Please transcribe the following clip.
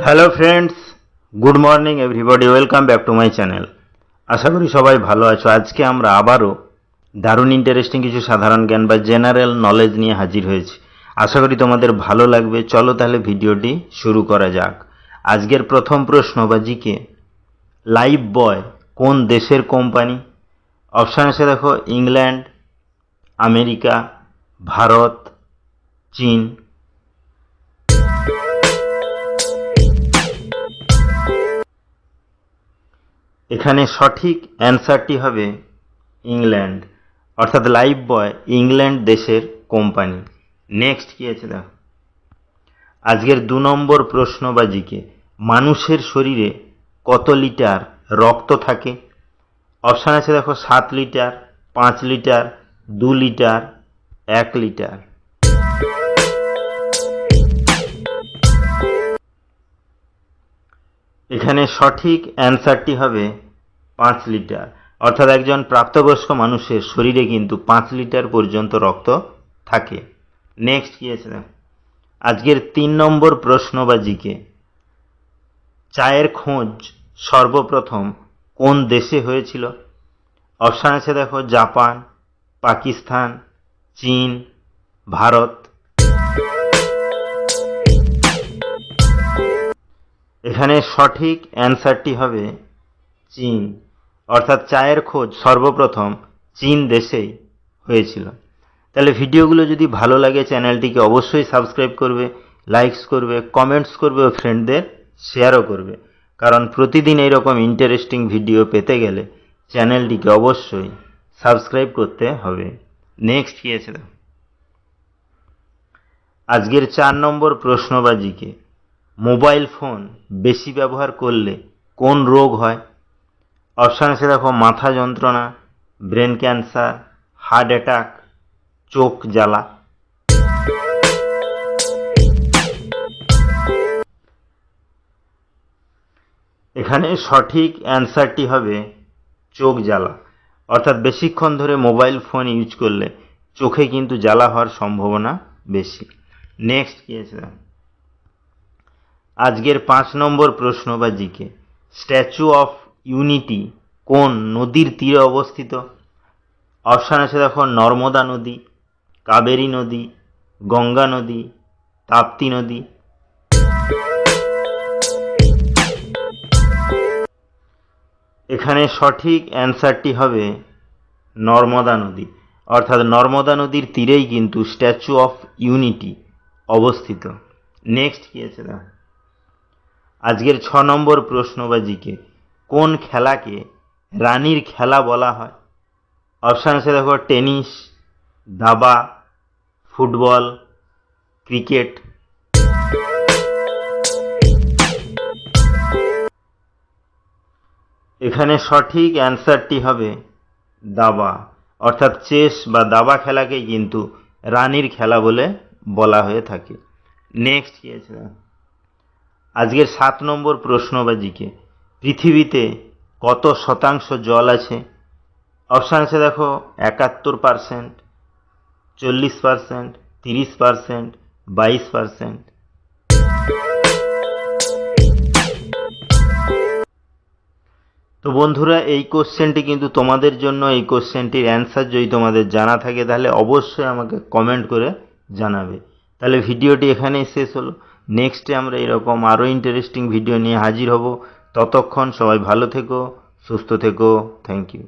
Hello friends, good morning everybody, welcome back to my channel. আশা করি সবাই ভালো আছো। আজকে আমরা আবারও দারুণ ইন্টারেস্টিং কিছু সাধারণ জ্ঞান বা জেনারেল নলেজ নিয়ে হাজির হয়েছি। আশা করি তোমাদের ভালো লাগবে। চলো তাহলে ভিডিওটি শুরু করা যাক। আজকের প্রথম প্রশ্ন বা জিকে, লাইফ বয় কোন দেশের কোম্পানি? অপশান আছে দেখো, ইংল্যান্ড, আমেরিকা, ভারত, চীন। এখানে সঠিক অ্যান্সারটি হবে ইংল্যান্ড, অর্থাৎ লাইফ বয় ইংল্যান্ড দেশের কোম্পানি। নেক্সট কি আছে দেখো, আজকের 2 নম্বর প্রশ্ন বা জিকে, মানুষের শরীরে কত লিটার রক্ত থাকে? অপশান আছে দেখো, 7 লিটার, 5 লিটার, 2 লিটার, 1 লিটার। এখানে সঠিক অ্যান্সারটি হবে 5 লিটার, অর্থাৎ একজন প্রাপ্তবয়স্ক মানুষের শরীরে কিন্তু 5 লিটার পর্যন্ত রক্ত থাকে। নেক্সট কি আছে, আজকের 3 নম্বর প্রশ্ন বা জিকে, চায়ের খোঁজ সর্বপ্রথম কোন দেশে হয়েছিল? অপশান আছে দেখো, জাপান, পাকিস্তান, চীন, ভারত। এখানে সঠিক অ্যান্সারটি হবে চীন, অর্থাৎ চায়ের খোঁজ সর্বপ্রথম চীন দেশেই হয়েছিল। তাহলে ভিডিওগুলো যদি ভালো লাগে চ্যানেলটিকে অবশ্যই সাবস্ক্রাইব করবে, লাইকস করবে, কমেন্টস করবে ও ফ্রেন্ডদের শেয়ারও করবে, কারণ প্রতিদিন এইরকম ইন্টারেস্টিং ভিডিও পেতে গেলে চ্যানেলটিকে অবশ্যই সাবস্ক্রাইব করতে হবে। নেক্সট কি আছে, আজকের 4 নম্বর প্রশ্ন বা জিকে, মোবাইল ফোন বেশি ব্যবহার করলে কোন রোগ হয়? অপশান আছে দেখো, মাথা যন্ত্রণা, ব্রেন ক্যান্সার, হার্ট অ্যাটাক, চোখ জ্বালা। এখানে সঠিক অ্যান্সারটি হবে চোখ জ্বালা, অর্থাৎ বেশিক্ষণ ধরে মোবাইল ফোন ইউজ করলে চোখে কিন্তু জ্বালা হওয়ার সম্ভাবনা বেশি। নেক্সট কি আছে, আজকের 5 নম্বর প্রশ্ন বা জিকে, স্ট্যাচু অফ ইউনিটি কোন নদীর তীরে অবস্থিত? অপশান আছে দেখো, নর্মদা নদী, কাবেরী নদী, গঙ্গা নদী, তাপ্তি নদী। এখানে সঠিক অ্যান্সারটি হবে নর্মদা নদী, অর্থাৎ নর্মদা নদীর তীরেই কিন্তু স্ট্যাচু অফ ইউনিটি অবস্থিত। নেক্সট কি আছে দেখো, আজকের 6 নম্বর প্রশ্ন বা জিকে, কোন খেলাকে রানীর খেলা বলা হয়? অপশান আছে দেখো, টেনিস, দাবা, ফুটবল, ক্রিকেট। এখানে সঠিক অ্যান্সারটি হবে দাবা, অর্থাৎ চেস বা দাবা খেলাকেই কিন্তু রানীর খেলা বলে বলা হয়ে থাকে। নেক্সট কি আছে, আজকের 7 নম্বর প্রশ্ন বা জিকে, পৃথিবীতে কত শতাংশ জল আছে? অপশান আছে দেখো, 71%, 40%, 30%, 22%। তো বন্ধুরা, এই কোশ্চেনটি কিন্তু তোমাদের জন্য। এই কোশ্চেনটির অ্যান্সার যদি তোমাদের জানা থাকে তাহলে অবশ্যই আমাকে কমেন্ট করে জানাবে। তাহলে ভিডিওটি এখানেই শেষ হলো। নেক্সটে আমরা এরকম আরও ইন্টারেস্টিং ভিডিও নিয়ে হাজির হব। ততক্ষণ সবাই ভালো থেকো, সুস্থ থেকো। Thank you.